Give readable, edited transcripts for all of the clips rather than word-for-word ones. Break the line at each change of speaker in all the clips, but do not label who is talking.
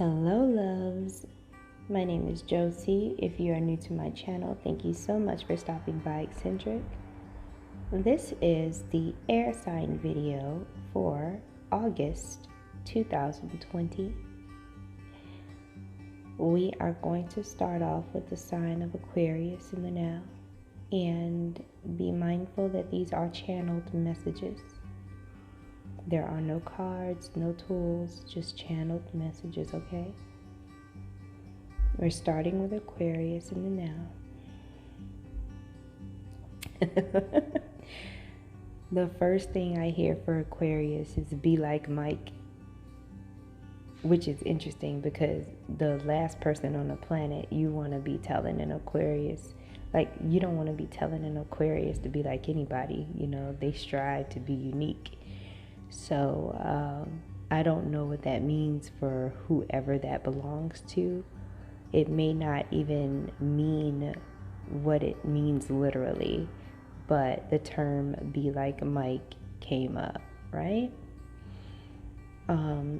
Hello loves, my name is Josie. If you are new to my channel, thank you so much for stopping by Eccentric. This is the air sign video for August 2020. We are going to start off with the sign of Aquarius in the now, and be mindful that these are channeled messages. There are no cards, no tools, just channeled messages, okay? We're starting with Aquarius in the now. The first thing I hear for Aquarius is be like Mike, which is interesting because the last person on the planet you want to be telling an Aquarius, like you don't want to be telling an Aquarius to be like anybody, you know, they strive to be unique. So I don't know what that means for whoever that belongs to. It may not even mean what it means literally, but the term be like Mike came up, right? Yeah,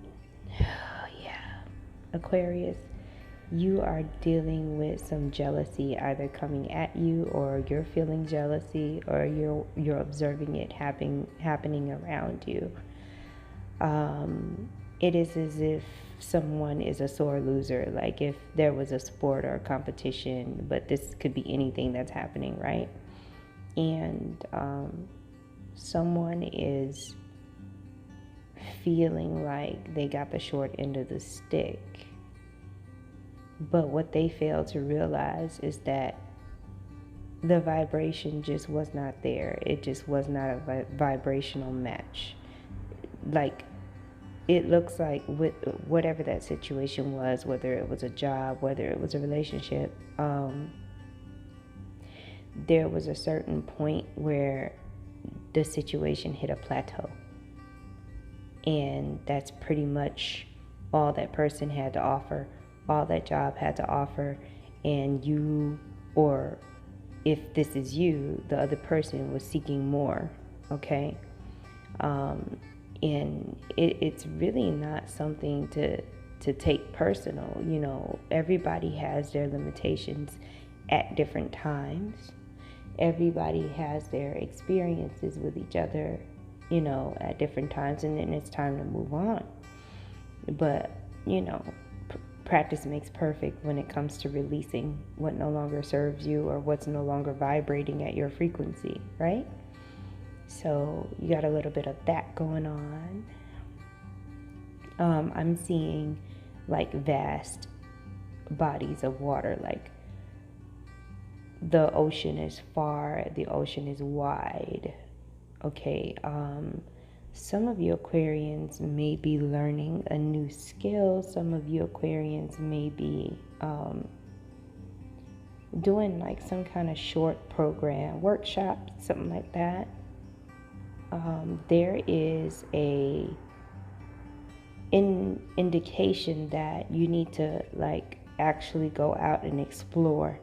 Aquarius, you are dealing with some jealousy either coming at you, or you're feeling jealousy, or you're observing it happening around you. It is as if someone is a sore loser, like if there was a sport or a competition, but this could be anything that's happening, right? And someone is feeling like they got the short end of the stick. But what they fail to realize is that the vibration just was not there. It just was not a vibrational match. Like, it looks like with whatever that situation was, whether it was a job, whether it was a relationship, there was a certain point where the situation hit a plateau. And that's pretty much all that person had to offer, all that job had to offer. And you, or if this is you, the other person was seeking more, okay? And it's really not something to take personal. You know, everybody has their limitations at different times. Everybody has their experiences with each other, you know, at different times, and then it's time to move on. But, you know, practice makes perfect when it comes to releasing what no longer serves you or what's no longer vibrating at your frequency, right? So you got a little bit of that going on. I'm seeing like vast bodies of water, like the ocean is far, the ocean is wide. Okay, some of you Aquarians may be learning a new skill. Some of you Aquarians may be doing like some kind of short program, workshop, something like that. There is a indication that you need to like actually go out and explore.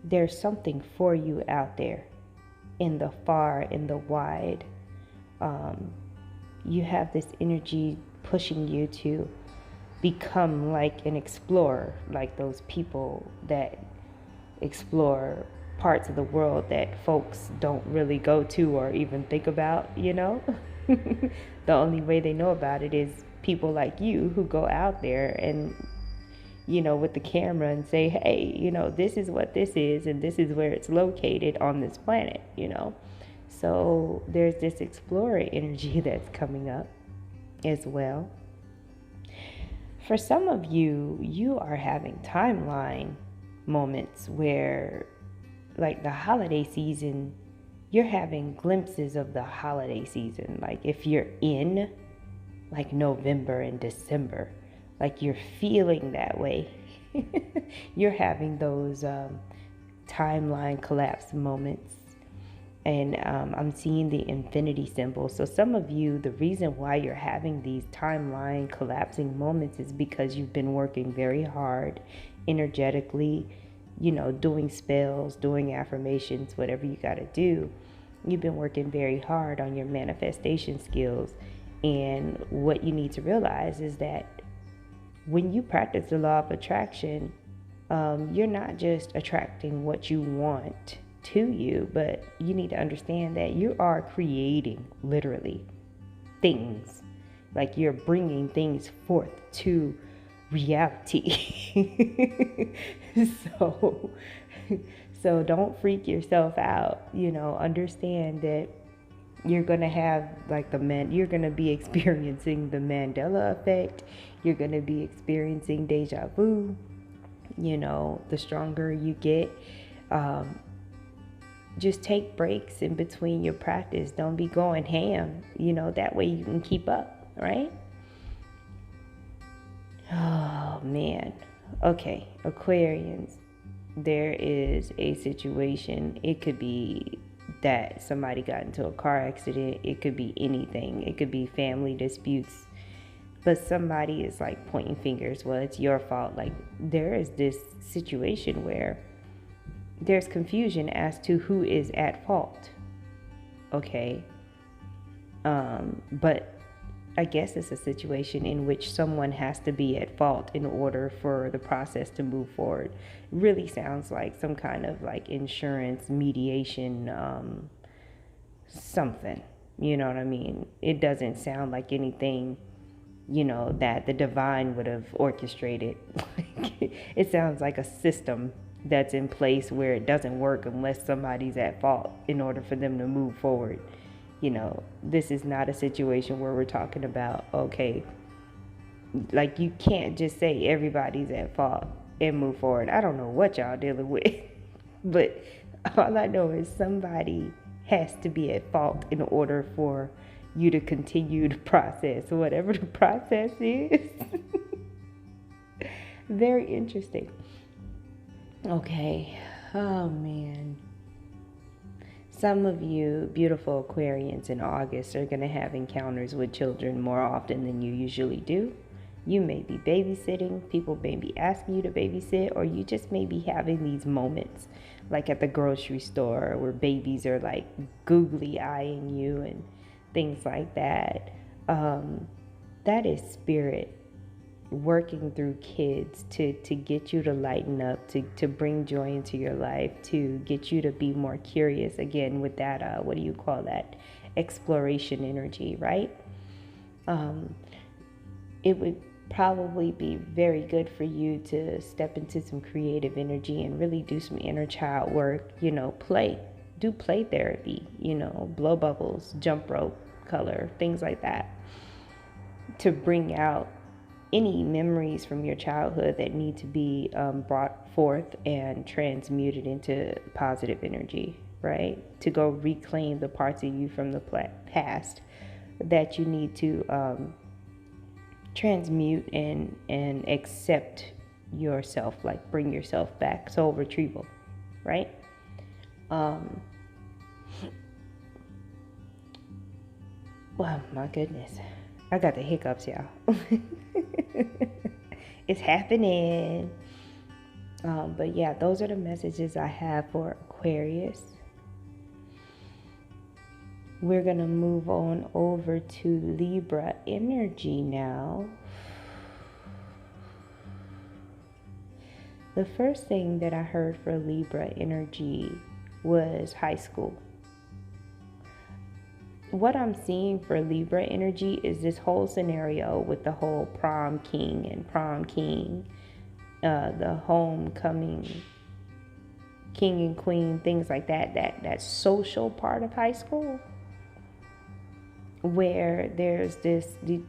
There's something for you out there in the far, in the wide. You have this energy pushing you to become like an explorer, like those people that explore parts of the world that folks don't really go to or even think about, you know. The only way they know about it is people like you who go out there and, you know, with the camera and say, hey, you know, this is what this is and this is where it's located on this planet, you know. So there's this explorer energy that's coming up as well. For some of you, you are having timeline moments where, like the holiday season, you're having glimpses of the holiday season. Like if you're in like November and December, like you're feeling that way. You're having those timeline collapse moments. And I'm seeing the infinity symbol. So some of you, the reason why you're having these timeline collapsing moments is because you've been working very hard energetically, you know, doing spells, doing affirmations, whatever you got to do. You've been working very hard on your manifestation skills. And what you need to realize is that when you practice the law of attraction, you're not just attracting what you want to you, but you need to understand that you are creating literally things. Like you're bringing things forth to reality. so so don't freak yourself out. Understand that you're going to have you're going to be experiencing the Mandela effect. You're going to be experiencing deja vu. The stronger you get, just take breaks in between your practice. Don't be going ham, that way you can keep up, right? Oh man. Okay, Aquarians, there is a situation. It could be that somebody got into a car accident. It could be anything. It could be family disputes. But somebody is like pointing fingers. Well, it's your fault. Like there is this situation where there's confusion as to who is at fault. Okay. But I guess it's a situation in which someone has to be at fault in order for the process to move forward. It really sounds like some kind of like insurance mediation, something. You know what I mean? It doesn't sound like anything, that the divine would have orchestrated. It sounds like a system that's in place where it doesn't work unless somebody's at fault in order for them to move forward. This is not a situation where we're talking about, okay, like you can't just say everybody's at fault and move forward. I don't know what y'all dealing with, but all I know is somebody has to be at fault in order for you to continue the process, whatever the process is. Very interesting. Okay. Oh, man. Some of you beautiful Aquarians in August are going to have encounters with children more often than you usually do. You may be babysitting. People may be asking you to babysit, or you just may be having these moments like at the grocery store where babies are like googly eyeing you and things like that. That is spirit working through kids to get you to lighten up, to bring joy into your life, to get you to be more curious again with that, what do you call that? Exploration energy, right? It would probably be very good for you to step into some creative energy and really do some inner child work, do play therapy, blow bubbles, jump rope, color, things like that, to bring out any memories from your childhood that need to be brought forth and transmuted into positive energy, right? To go reclaim the parts of you from the past that you need to transmute and accept yourself, like bring yourself back. Soul retrieval, right? Well, my goodness. I got the hiccups, y'all. It's happening. But yeah, those are the messages I have for Aquarius. We're going to move on over to Libra energy now. The first thing that I heard for Libra energy was high school. What I'm seeing for Libra energy is this whole scenario with the whole prom king and prom king, the homecoming king and queen, things like that social part of high school, where there's this, the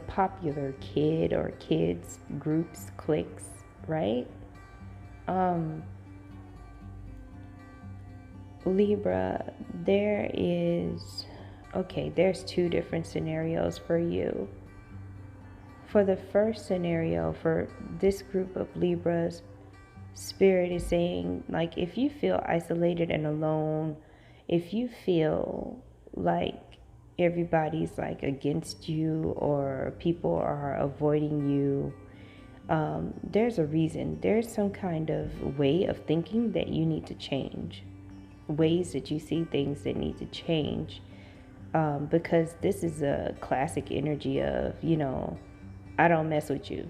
popular kid or kids, groups, cliques, right? Libra, there's two different scenarios for you. For the first scenario, for this group of Libras, Spirit is saying, like, if you feel isolated and alone, if you feel like everybody's like against you or people are avoiding you, there's a reason. There's some kind of way of thinking that you need to change. Ways that you see things that need to change. Because this is a classic energy of, I don't mess with you.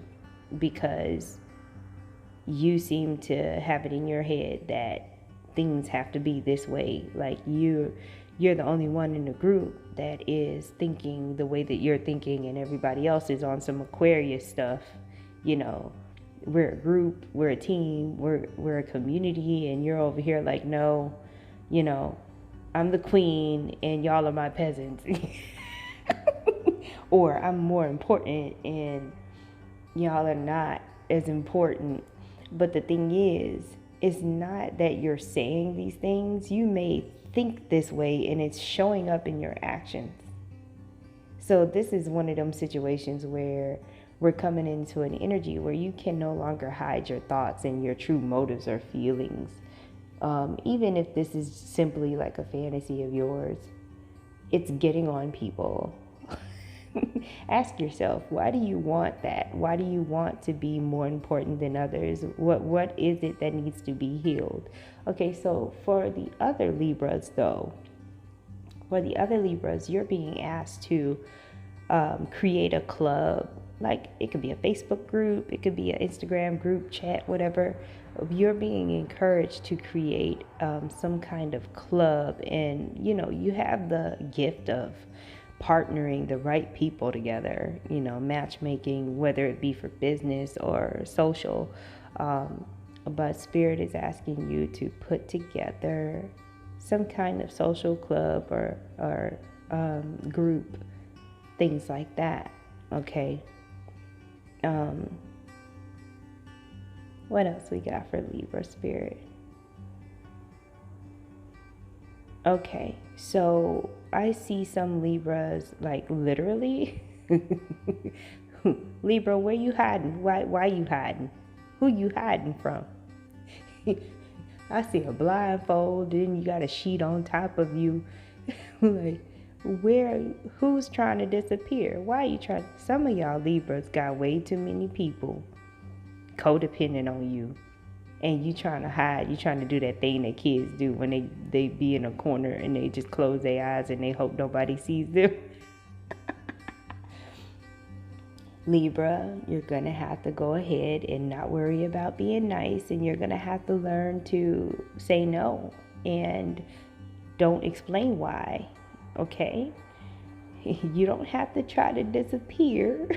because you seem to have it in your head that things have to be this way. Like you're the only one in the group that is thinking the way that you're thinking, and everybody else is on some Aquarius stuff. You know, we're a group, we're a team, we're a community, and you're over here like, no, you know, I'm the queen and y'all are my peasants. Or I'm more important and y'all are not as important. But the thing is, it's not that you're saying these things. You may think this way and it's showing up in your actions. So this is one of them situations where we're coming into an energy where you can no longer hide your thoughts and your true motives or feelings. Even if this is simply like a fantasy of yours, it's getting on people. Ask yourself, why do you want that? Why do you want to be more important than others? What is it that needs to be healed? Okay, so for the other Libras though, you're being asked to create a club. Like it could be a Facebook group, it could be an Instagram group chat, whatever. You're being encouraged to create some kind of club, and you have the gift of partnering the right people together, matchmaking, whether it be for business or social. But Spirit is asking you to put together some kind of social club or group, things like that. Okay. What else we got for Libra Spirit? Okay, so I see some Libras like literally. Libra, where you hiding? Why you hiding? Who you hiding from? I see a blindfold, then you got a sheet on top of you. Like, who's trying to disappear? Why are you trying? Some of y'all Libras got way too many people codependent on you, and you trying to hide. You trying to do that thing that kids do when they be in a corner and they just close their eyes and they hope nobody sees them. Libra, you're gonna have to go ahead and not worry about being nice, and you're gonna have to learn to say no and don't explain why. Okay? You don't have to try to disappear.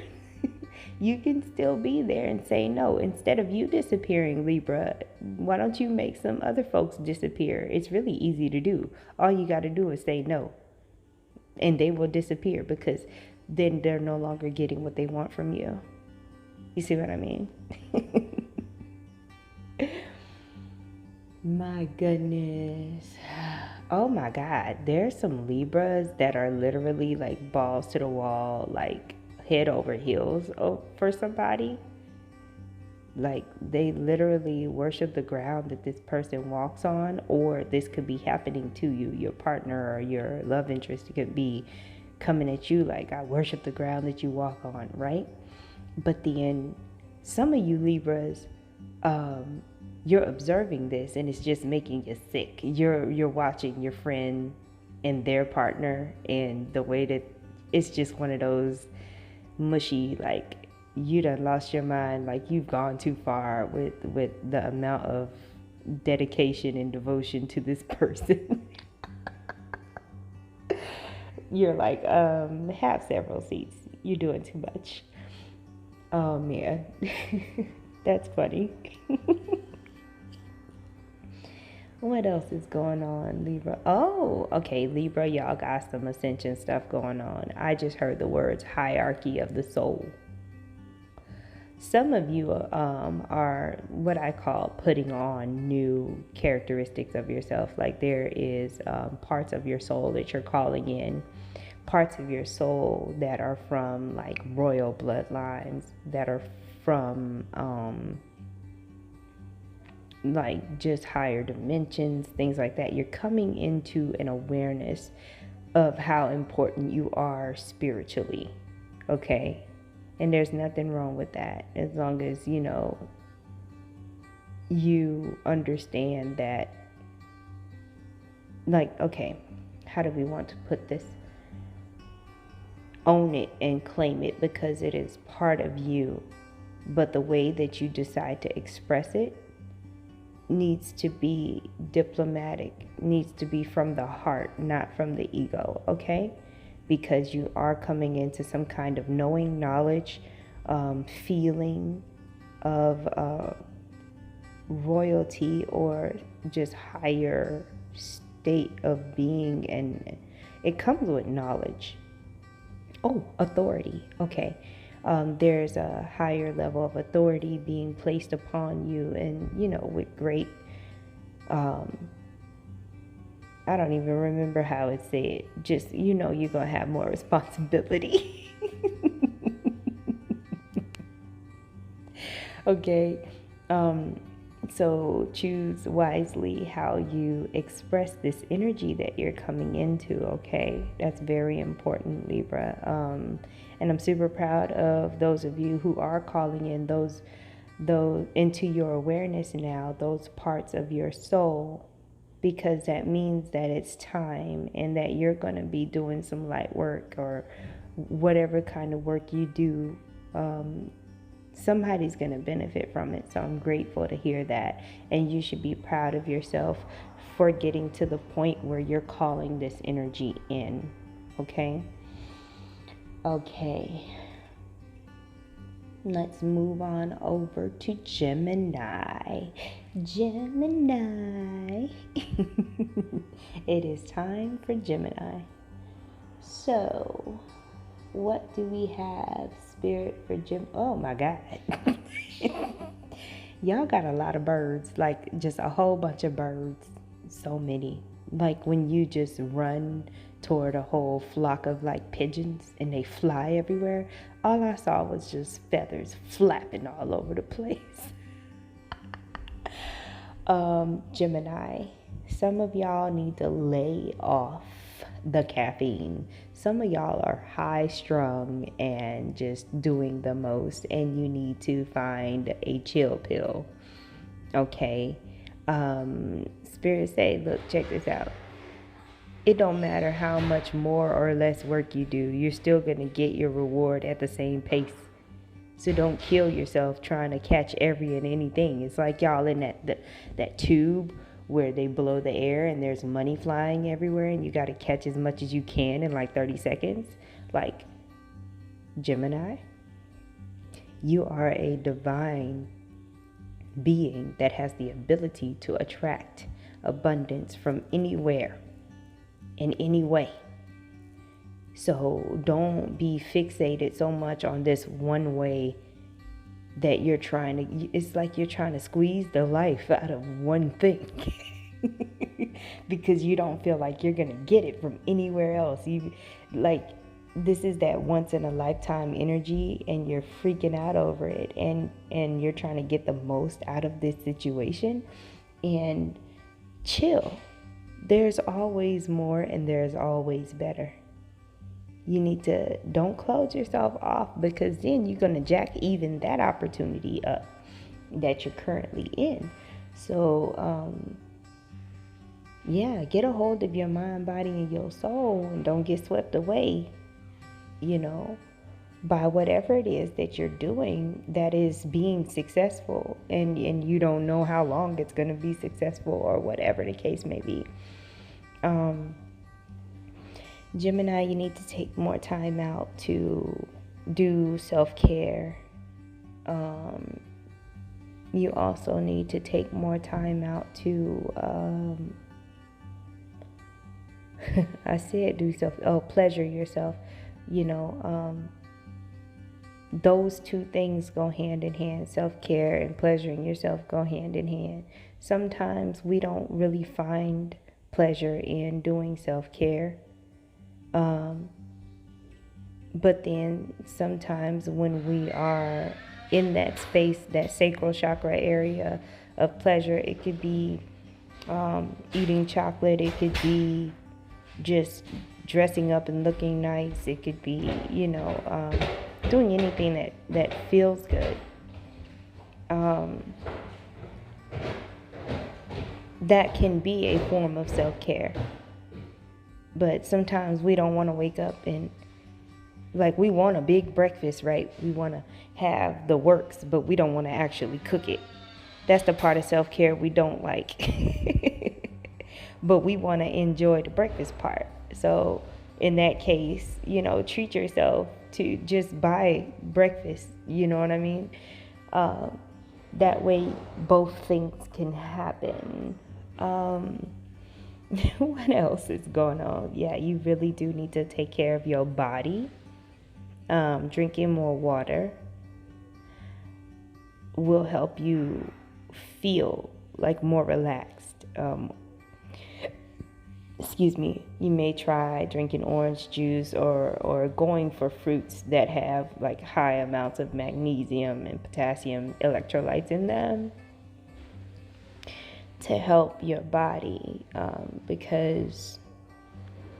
You can still be there and say no. Instead of you disappearing, Libra, why don't you make some other folks disappear? It's really easy to do. All you got to do is say no, and they will disappear, because then they're no longer getting what they want from you. You see what I mean? My goodness. Oh my God. There's some Libras that are literally like balls to the wall, like head over heels for somebody. Like they literally worship the ground that this person walks on, or this could be happening to you. Your partner or your love interest could be coming at you like, I worship the ground that you walk on, right? But then some of you Libras, you're observing this and it's just making you sick. You're watching your friend and their partner, and the way that it's just one of those mushy, like you done lost your mind, like you've gone too far with the amount of dedication and devotion to this person. You're like, have several seats. You're doing too much. Oh man. That's funny. What else is going on, Libra? Oh, okay, Libra, y'all got some ascension stuff going on. I just heard the words hierarchy of the soul. Some of you are what I call putting on new characteristics of yourself. Like there is parts of your soul that you're calling in, parts of your soul that are from like royal bloodlines, that are from like just higher dimensions, things like that. You're coming into an awareness of how important you are spiritually, okay? And there's nothing wrong with that, as long as you understand that, like, okay, how do we want to put this? Own it and claim it, because it is part of you. but the way that you decide to express it needs to be diplomatic, needs to be from the heart, not from the ego, okay? Because you are coming into some kind of knowing, knowledge, feeling of royalty or just higher state of being, and it comes with knowledge. Oh, authority, okay. There's a higher level of authority being placed upon you, and with great I don't even remember how it's said, just you're gonna have more responsibility. Okay, so choose wisely how you express this energy that you're coming into, okay? That's very important, Libra. And I'm super proud of those of you who are calling in those into your awareness now, those parts of your soul, because that means that it's time and that you're going to be doing some light work or whatever kind of work you do. Somebody's going to benefit from it. So I'm grateful to hear that. And you should be proud of yourself for getting to the point where you're calling this energy in. Okay? Okay. Let's move on over to Gemini. Gemini. It is time for Gemini. So, what do we have, Spirit, for Gemini? Oh my God. Y'all got a lot of birds, like just a whole bunch of birds. So many. Like when you just run toward a whole flock of like pigeons and they fly everywhere. All I saw was just feathers flapping all over the place. Gemini, some of y'all need to lay off the caffeine. Some of y'all are high strung and just doing the most, and you need to find a chill pill. Okay. Spirit say, look, check this out. It don't matter how much more or less work you do, you're still going to get your reward at the same pace. So don't kill yourself trying to catch every and anything. It's like y'all in that tube where they blow the air and there's money flying everywhere and you got to catch as much as you can in like 30 seconds. Like, Gemini, you are a divine being that has the ability to attract abundance from anywhere, in any way. So don't be fixated so much on this one way that you're trying to, it's like you're trying to squeeze the life out of one thing because you don't feel like you're gonna get it from anywhere else. You like, this is that once in a lifetime energy and you're freaking out over it, and you're trying to get the most out of this situation. And chill. There's always more and there's always better. You need to, don't close yourself off, because then you're going to jack even that opportunity up that you're currently in. So, yeah, get a hold of your mind, body, and your soul, and don't get swept away, by whatever it is that you're doing that is being successful, and you don't know how long it's going to be successful, or whatever the case may be. Gemini, you need to take more time out to do self-care. You also need to take more time out to I said pleasure yourself. Those two things go hand in hand. Self-care and pleasuring yourself go hand in hand. Sometimes we don't really find pleasure in doing self-care. But then sometimes when we are in that space, that sacral chakra area of pleasure, it could be eating chocolate. It could be just dressing up and looking nice. It could be, doing anything that feels good. That can be a form of self-care. But sometimes we don't want to wake up and Like, we want a big breakfast, right? We want to have the works, but we don't want to actually cook it. That's the part of self-care we don't like. But we want to enjoy the breakfast part. So in that case, treat yourself to just buy breakfast. You know what I mean? That way both things can happen. What else is going on? Yeah, you really do need to take care of your body. Drinking more water will help you feel like more relaxed. Excuse me. You may try drinking orange juice or going for fruits that have like high amounts of magnesium and potassium electrolytes in them to help your body, because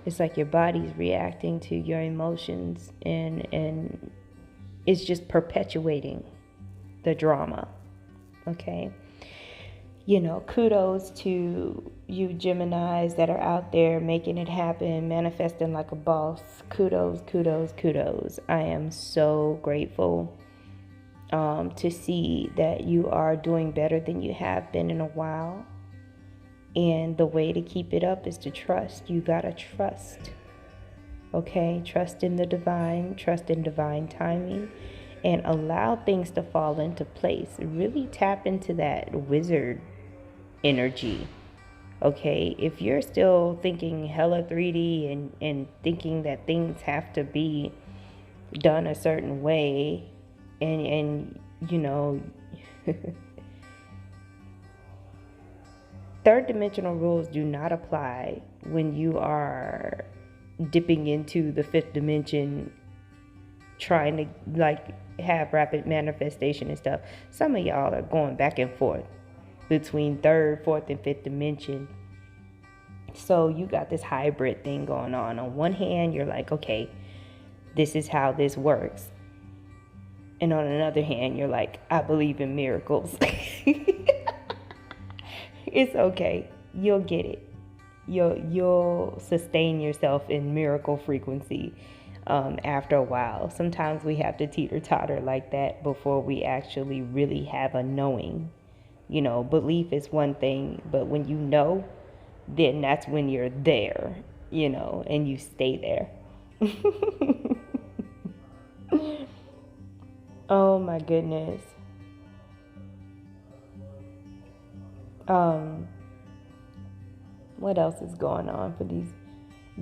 it's like your body's reacting to your emotions, and it's just perpetuating the drama. Okay? Kudos to you Geminis that are out there making it happen, manifesting like a boss. Kudos, kudos, kudos. I am so grateful to see that you are doing better than you have been in a while. And the way to keep it up is to trust. You gotta trust. Okay? Trust in the divine, trust in divine timing, and allow things to fall into place. Really tap into that wizard energy. Okay? If you're still thinking hella 3D and thinking that things have to be done a certain way, and third dimensional rules do not apply when you are dipping into the fifth dimension, trying to like have rapid manifestation and stuff. Some of y'all are going back and forth between third, fourth, and fifth dimension. So you got this hybrid thing going on. On one hand, you're like, okay, this is how this works. And on another hand, you're like, I believe in miracles. It's okay. You'll get it. You'll sustain yourself in miracle frequency after a while. Sometimes we have to teeter-totter like that before we actually really have a knowing. Belief is one thing, but when you know, then that's when you're there, and you stay there. Oh my goodness. What else is going on for these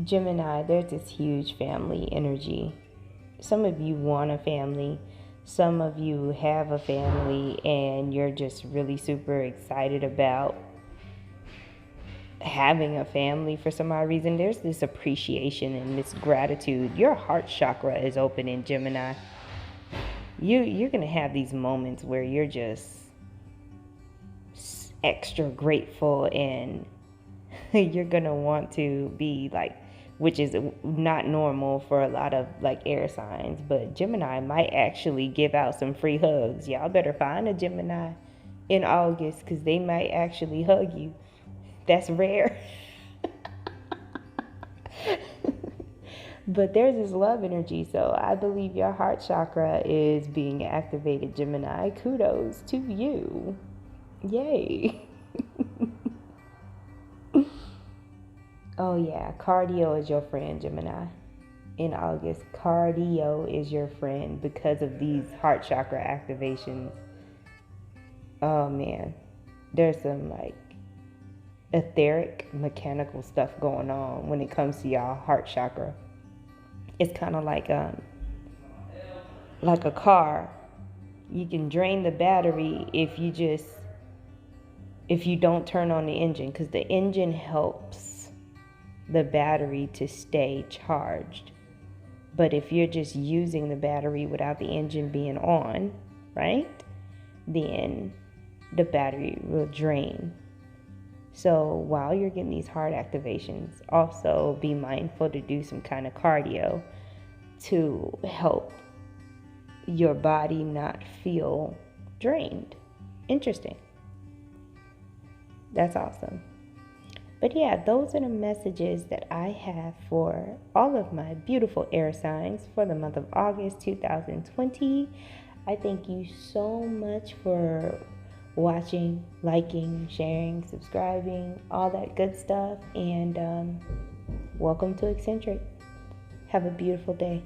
Gemini? There's this huge family energy. Some of you want a family. Some of you have a family and you're just really super excited about having a family for some odd reason. There's this appreciation and this gratitude. Your heart chakra is open in Gemini. You're going to have these moments where you're just extra grateful, and you're going to want to be like, which is not normal for a lot of like air signs, but Gemini might actually give out some free hugs. Y'all better find a Gemini in August, because they might actually hug you. That's rare. But there's this love energy, so I believe your heart chakra is being activated, Gemini. Kudos to you. Yay. Oh yeah, cardio is your friend, Gemini. In August, cardio is your friend because of these heart chakra activations. Oh man, there's some like etheric mechanical stuff going on when it comes to y'all heart chakra. It's kind of like a car. You can drain the battery if you don't turn on the engine, because the engine helps the battery to stay charged. But if you're just using the battery without the engine being on, right, then the battery will drain. So while you're getting these heart activations, also be mindful to do some kind of cardio to help your body not feel drained. Interesting. That's awesome. But yeah, those are the messages that I have for all of my beautiful air signs for the month of August 2020. I thank you so much for watching, liking, sharing, subscribing, all that good stuff. And welcome to Eccentric. Have a beautiful day.